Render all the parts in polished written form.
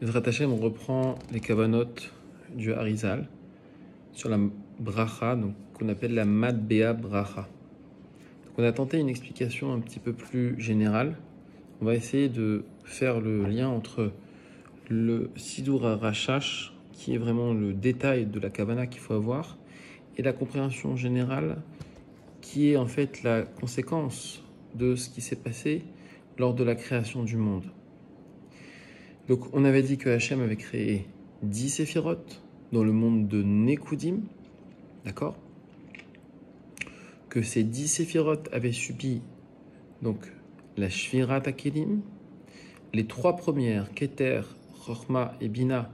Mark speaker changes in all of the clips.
Speaker 1: Bezrat Hashem, on reprend les kavanot du Harizal sur la bracha, donc qu'on appelle la Matbea bracha. Donc on a tenté une explication un petit peu plus générale. On va essayer de faire le lien entre le Sidur HaRashash, qui est vraiment le détail de la kavana qu'il faut avoir, et la compréhension générale, qui est en fait la conséquence de ce qui s'est passé lors de la création du monde. Donc on avait dit que Hachem avait créé 10 séphirotes dans le monde de Nekudim, d'accord? Que ces 10 séphirotes avaient subi donc la Shvirat HaKelim. Les 3 premières, Keter, Chochma et Bina,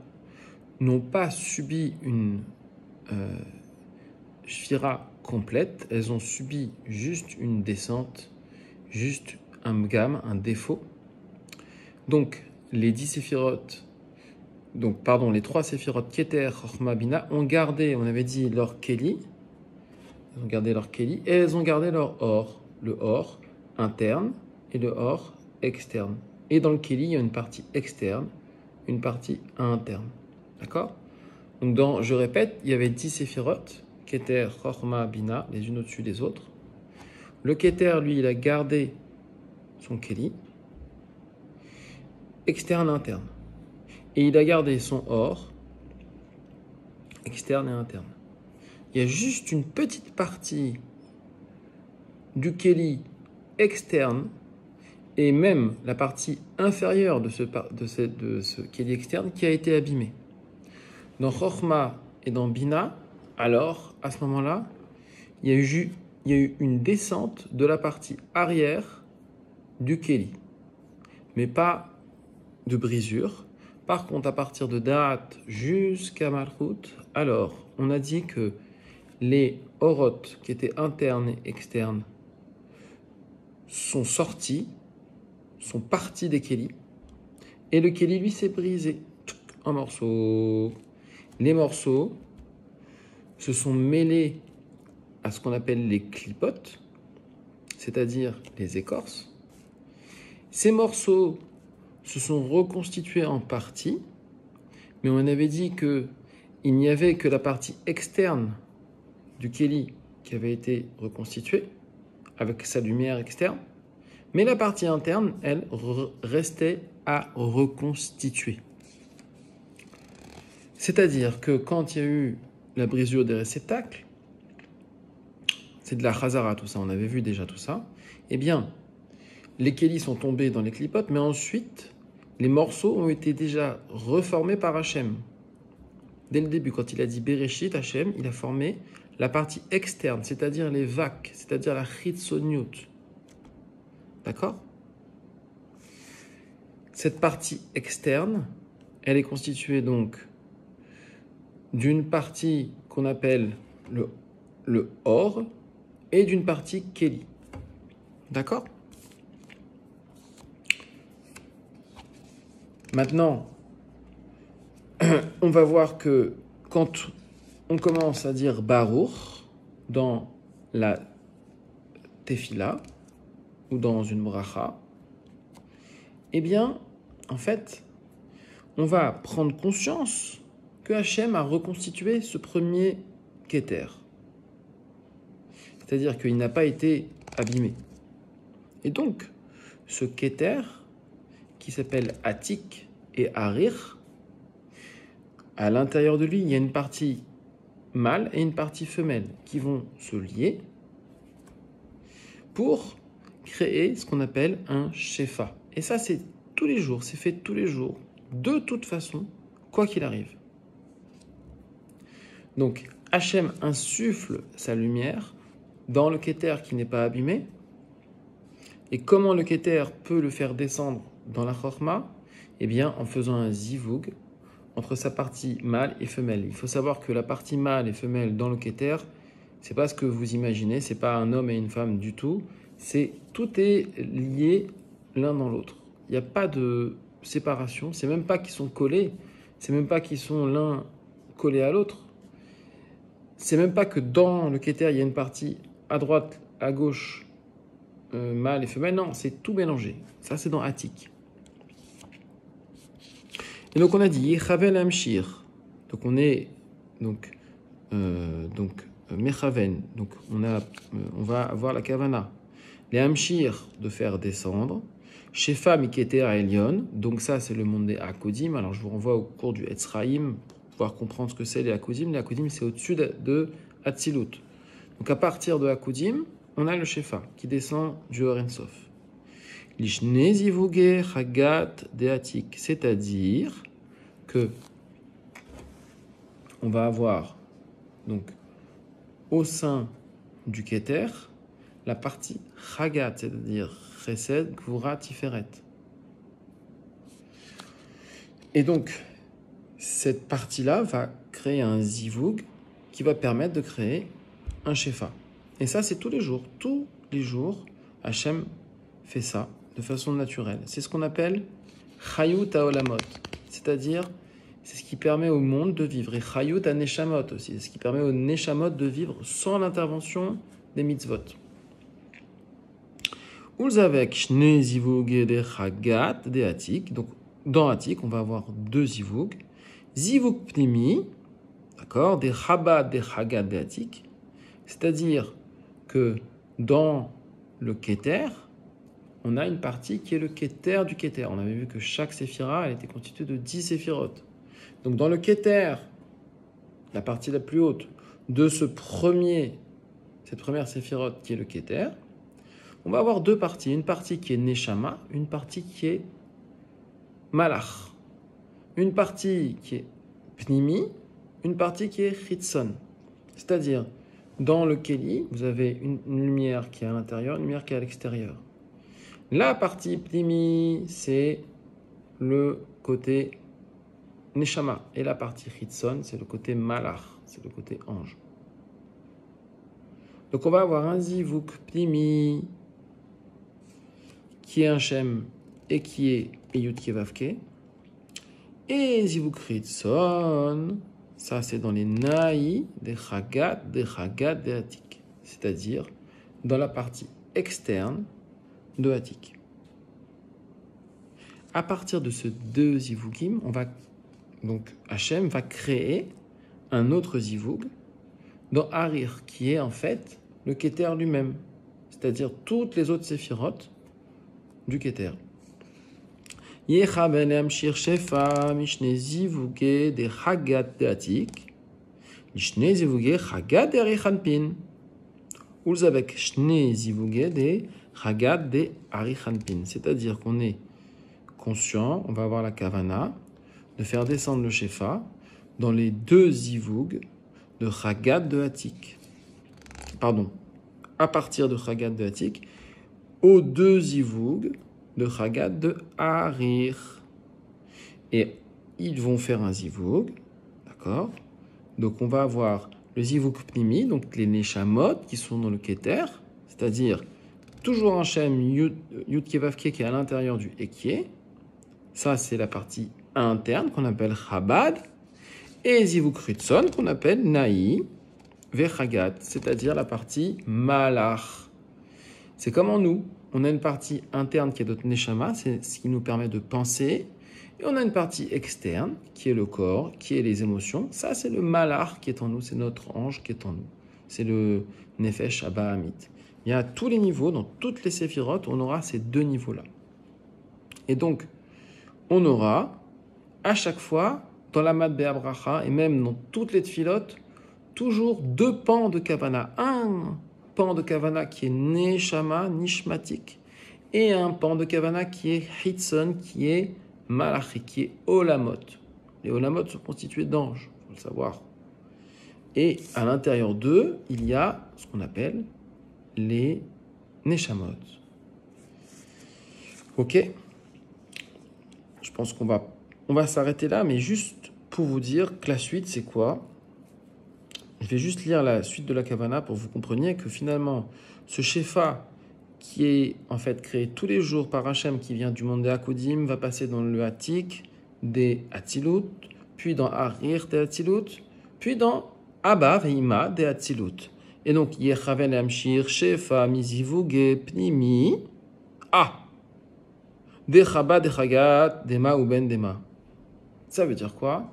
Speaker 1: n'ont pas subi une Shvira complète, elles ont subi juste une descente, juste un mgam, un défaut. Donc les 10 séphirotes, les 3 séphirotes Keter, Chochma, Bina ont gardé, on avait dit, leur Keli, elles ont gardé leur Keli, et elles ont gardé leur or, le or interne et le or externe. Et dans le Keli, il y a une partie externe, une partie interne. D'accord? Donc je répète, il y avait 10 séphirotes, Keter, Chochma, Bina, les unes au-dessus des autres. Le Keter, lui, il a gardé son Keli, externe, interne. Et il a gardé son or, externe et interne. Il y a juste une petite partie du Keli externe, et même la partie inférieure de ce Keli externe qui a été abîmée. Dans Chochma et dans Bina, alors, à ce moment-là, il y a eu une descente de la partie arrière du Keli, mais pas de brisure. Par contre, à partir de Da'at jusqu'à Malchut, alors, on a dit que les orotes qui étaient internes et externes sont sortis, sont partis des Keli, et le Keli, lui, s'est brisé en morceaux. Les morceaux se sont mêlés à ce qu'on appelle les clipotes, c'est-à-dire les écorces. Ces morceaux se sont reconstitués en partie, mais on avait dit qu'il n'y avait que la partie externe du Keli qui avait été reconstituée, avec sa lumière externe, mais la partie interne, elle, restait à reconstituer. C'est-à-dire que quand il y a eu la brisure des réceptacles, c'est de la chazara tout ça, on avait vu déjà tout ça, eh bien, les kélis sont tombés dans les clipotes, mais ensuite, les morceaux ont été déjà reformés par Hachem. Dès le début, quand il a dit Bereshit, Hachem, il a formé la partie externe, c'est-à-dire les vacs, c'est-à-dire la chitzoniut. D'accord? Cette partie externe, elle est constituée donc d'une partie qu'on appelle le or et d'une partie Keli. D'accord? Maintenant, on va voir que quand on commence à dire Baruch dans la Tefila ou dans une bracha, eh bien, en fait, on va prendre conscience que Hachem a reconstitué ce premier Keter. C'est-à-dire qu'il n'a pas été abîmé. Et donc, ce Keter, qui s'appelle Atik et Harir, à l'intérieur de lui, il y a une partie mâle et une partie femelle qui vont se lier pour créer ce qu'on appelle un Shefa. Et ça, c'est tous les jours, c'est fait tous les jours, de toute façon, quoi qu'il arrive. Donc, Hachem insuffle sa lumière dans le Keter qui n'est pas abîmé. Et comment le Keter peut le faire descendre dans la Chochma? Eh bien, en faisant un zivug entre sa partie mâle et femelle. Il faut savoir que la partie mâle et femelle dans le Keter, c'est pas ce que vous imaginez, c'est pas un homme et une femme du tout. Tout est lié l'un dans l'autre. Il n'y a pas de séparation. C'est même pas qu'ils sont collés. C'est même pas qu'ils sont l'un collé à l'autre. C'est même pas que dans le Keter, il y a une partie à droite, à gauche, mâle et femelle. Non, c'est tout mélangé. Ça, c'est dans Atik. Et donc on a dit Yechaven Amshir. Donc on est Mechaven. Donc on va avoir la Kavana. Les Amshir de faire descendre. Shefa Miketer Elion. Donc ça c'est le monde des Hakodim. Alors je vous renvoie au cours du Etzraïm pour pouvoir comprendre ce que c'est les Hakodim. Les Hakodim c'est au-dessus de Hatzilut. Donc à partir de Hakodim, on a le Shefa qui descend du Or Ein Sof. Lishne Zivuge Chagat Deatik. C'est-à-dire que on va avoir donc au sein du Keter la partie Chagat, c'est-à-dire Chesed, Gvura, Tiferet. Et donc cette partie-là va créer un Zivug qui va permettre de créer un Shefa. Et ça c'est tous les jours. Tous les jours, Hachem fait ça de façon naturelle. C'est ce qu'on appelle Chayut HaOlamot, c'est-à-dire c'est ce qui permet au monde de vivre. Et Chayut HaNeshamot aussi, c'est ce qui permet aux Neshamot de vivre sans l'intervention des mitzvot. Ulzavek Shne Zivug de Chagat de Atik. Donc dans Atik, on va avoir deux Zivug. Zivug Pnimi, d'accord, des Chabad de Chagat de Atik. C'est-à-dire que dans le Keter, on a une partie qui est le Keter du Keter. On avait vu que chaque séphira, elle était constituée de 10 séphirotes. Donc dans le Keter, la partie la plus haute de cette première séphirote qui est le Keter, on va avoir deux parties. Une partie qui est Neshama, une partie qui est Malach. Une partie qui est Pnimi, une partie qui est Chitzon. C'est-à-dire, dans le Keli, vous avez une lumière qui est à l'intérieur, une lumière qui est à l'extérieur. La partie Pnimi, c'est le côté Neshama. Et la partie Chitzon, c'est le côté Malach, c'est le côté ange. Donc on va avoir un Zivuk Pnimi qui est un Shem et qui est Yud Kevavke. Et Zivuk Chitzon, ça c'est dans les Naï des Chagat, des Atik. C'est-à-dire dans la partie externe de Atik. À partir de ce deux Zivugim, Hachem va créer un autre Zivug dans Harir, qui est en fait le Keter lui-même, c'est-à-dire toutes les autres séphirotes du Keter. Yechaben Amshir Shefa Mishne Zivuge de Chagat de Atik, Mishne Zivuge Chagat de Arichanpin, Ulzabek Shne Zivuge de Chagat de Arichanpin. C'est-à-dire qu'on est conscient, on va avoir la kavana de faire descendre le Shefa dans les deux zivug de Chagat de Atik. Pardon, à partir de Chagat de Atik, aux deux zivug de Chagat de Harir. Et ils vont faire un zivug, d'accord? Donc on va avoir le zivug pnimi, donc les neshamot qui sont dans le keter, c'est-à-dire toujours un shem yud kevavke qui est à l'intérieur du ekie. Ça c'est la partie interne qu'on appelle Chabad, et zivug ritson qu'on appelle naï vechagat, c'est-à-dire la partie malach. C'est comme en nous, on a une partie interne qui est notre neshama, c'est ce qui nous permet de penser, et on a une partie externe qui est le corps, qui est les émotions. Ça c'est le malach qui est en nous, c'est notre ange qui est en nous, c'est le nefesh abahamit. Il y a tous les niveaux, dans toutes les séphirotes, on aura ces deux niveaux-là. Et donc, on aura à chaque fois, dans la Mat Be'abracha, et même dans toutes les tfilotes, toujours deux pans de Kavana. Un pan de Kavana qui est Neshama, Nishmatik, et un pan de Kavana qui est Hitzon, qui est Malachi, qui est Olamot. Les Olamot sont constitués d'anges, il faut le savoir. Et à l'intérieur d'eux, il y a ce qu'on appelle les Neshamot. Ok? Je pense qu'on va s'arrêter là, mais juste pour vous dire que la suite, c'est quoi? Je vais juste lire la suite de la Kavana pour que vous compreniez que finalement, ce Shefa qui est en fait créé tous les jours par Hachem, qui vient du monde des Hakodim, va passer dans le Atik des Hatzilut, puis dans Harir des Hatzilut, puis dans Abba Veima des Hatzilut. Et donc, Yechaven Amshir Shefa Mizivuge Pnimi Dechaba Dechagat Dema Uben Dema. Ça veut dire quoi?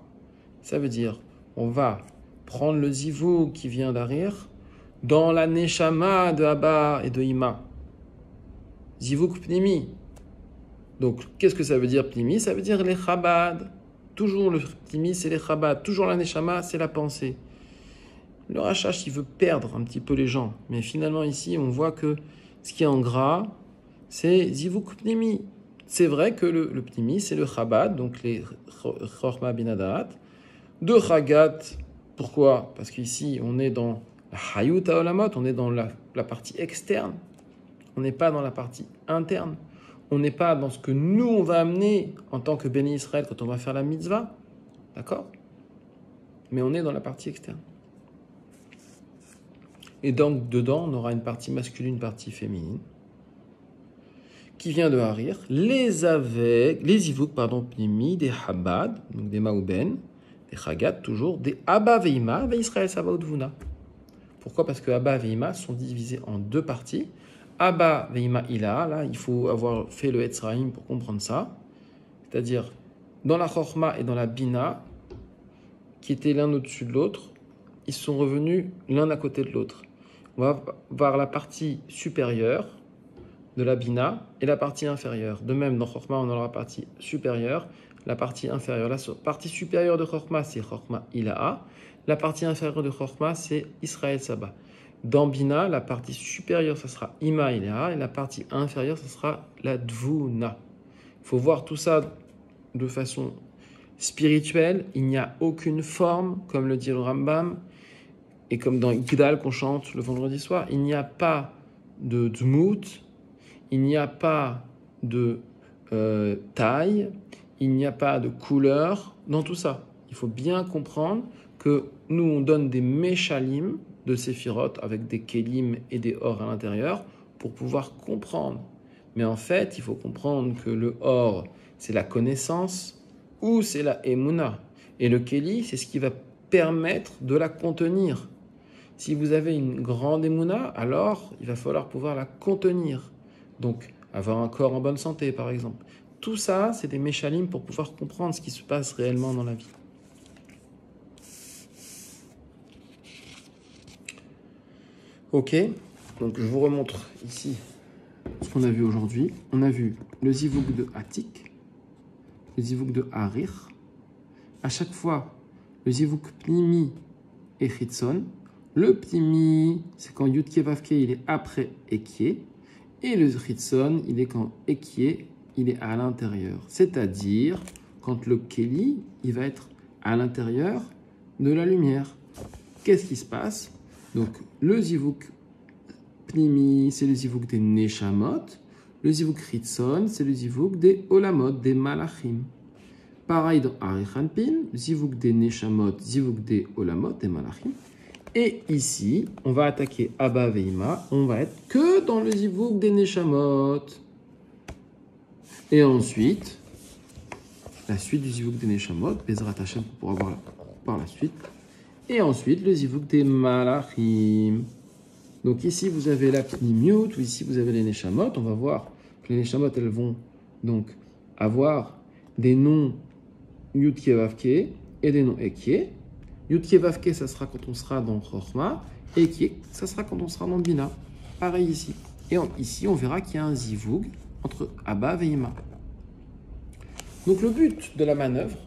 Speaker 1: Ça veut dire, on va prendre le zivug qui vient d'Arir dans la neshama de Abba et de Ima. Zivug pnimi. Donc, qu'est-ce que ça veut dire pnimi? Ça veut dire les chabad. Toujours le pnimi, c'est les chabad. Toujours la neshama, c'est la pensée. Le Rachash, il veut perdre un petit peu les gens. Mais finalement, ici, on voit que ce qui est en gras, c'est zivug pnimi. C'est vrai que le pnimi, c'est le chabad, donc les chorma binadat. De chagat, pourquoi? Parce qu'ici, on est dans la hayut haolamot, on est dans la partie externe. On n'est pas dans la partie interne. On n'est pas dans ce que nous, on va amener en tant que béni Israël quand on va faire la mitzvah. D'accord? Mais on est dans la partie externe. Et donc, dedans, on aura une partie masculine, une partie féminine, qui vient de Harir, les zivug, pnimi, des Habad, donc des Maouben, des Chagat, toujours, des Abba Veima, ve Israël Sabaoth Vuna. Pourquoi? Parce que Abba Veima sont divisés en deux parties. Abba Veima Ila, là, il faut avoir fait le Etzraïm pour comprendre ça. C'est-à-dire, dans la Chorma et dans la Bina, qui étaient l'un au-dessus de l'autre, ils sont revenus l'un à côté de l'autre. On va voir la partie supérieure de la Bina et la partie inférieure. De même, dans Chorma, on aura la partie supérieure, la partie inférieure. La partie supérieure de Chorma, c'est Chorma Ilaha. La partie inférieure de Chorma, c'est Israël Saba. Dans Bina, la partie supérieure, ça sera Ima Ilaha, et la partie inférieure, ça sera la Dvuna. Il faut voir tout ça de façon spirituelle. Il n'y a aucune forme, comme le dit le Rambam, et comme dans Igdal qu'on chante le vendredi soir, il n'y a pas de dmout, il n'y a pas de taille, il n'y a pas de couleur dans tout ça. Il faut bien comprendre que nous, on donne des méchalim de séphiroth avec des kélim et des or à l'intérieur pour pouvoir comprendre. Mais en fait, il faut comprendre que le or, c'est la connaissance ou c'est la émouna. Et le kéli, c'est ce qui va permettre de la contenir. Si vous avez une grande émouna, alors il va falloir pouvoir la contenir. Donc, avoir un corps en bonne santé, par exemple. Tout ça, c'est des méchalim pour pouvoir comprendre ce qui se passe réellement dans la vie. Ok, donc je vous remontre ici ce qu'on a vu aujourd'hui. On a vu le zivug de Atik, le zivug de Harir. À chaque fois, le zivug pnimi et chitzon. Le pnimi, c'est quand Yud Kevavke, il est après Ekie. Et le chitzon, il est quand Ekie, il est à l'intérieur. C'est-à-dire, quand le Keli, il va être à l'intérieur de la lumière. Qu'est-ce qui se passe? Donc, le zivug pnimi, c'est le zivug des neshamot. Le zivug chitzon, c'est le zivug des olamot, des malachim. Pareil dans Arichanpin, zivug des neshamot, zivug des olamot, des malachim. Et ici, on va attaquer Abba Veima, on va être que dans le zivug des neshamot. Et ensuite, la suite du zivug des neshamot, Bezrat Hashem pour pouvoir voir par la suite. Et ensuite, le zivug des malachim. Donc ici, vous avez la pnimiut, ou ici, vous avez les neshamot. On va voir que les neshamot, elles vont donc avoir des noms Yud Kevavke et des noms Ekie. Yud Kevavke, ça sera quand on sera dans Chorma, et Ekie, ça sera quand on sera dans Bina. Pareil ici. Et ici, on verra qu'il y a un zivug entre Abba et Ima. Donc le but de la manœuvre,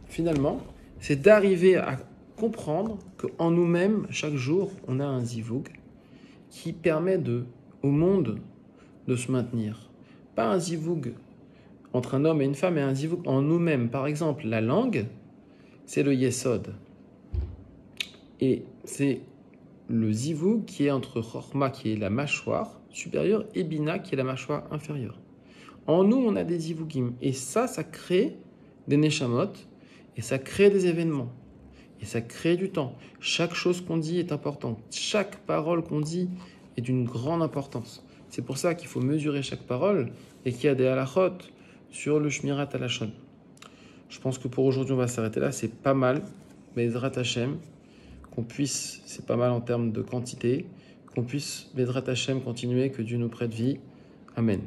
Speaker 1: finalement, c'est d'arriver à comprendre qu'en nous-mêmes, chaque jour, on a un zivug qui permet au monde de se maintenir. Pas un zivug entre un homme et une femme, mais un zivug en nous-mêmes. Par exemple, la langue, c'est le yesod. Et c'est le zivug qui est entre chorma, qui est la mâchoire supérieure, et bina, qui est la mâchoire inférieure. En nous, on a des zivugim. Et ça crée des neshamot, et ça crée des événements. Et ça crée du temps. Chaque chose qu'on dit est importante. Chaque parole qu'on dit est d'une grande importance. C'est pour ça qu'il faut mesurer chaque parole et qu'il y a des halachot sur le shmirat halachon. Je pense que pour aujourd'hui, on va s'arrêter là. C'est pas mal. Bezrat Hashem, qu'on puisse, c'est pas mal en termes de quantité, qu'on puisse, Bezrat Hashem, continuer, que Dieu nous prête vie. Amen.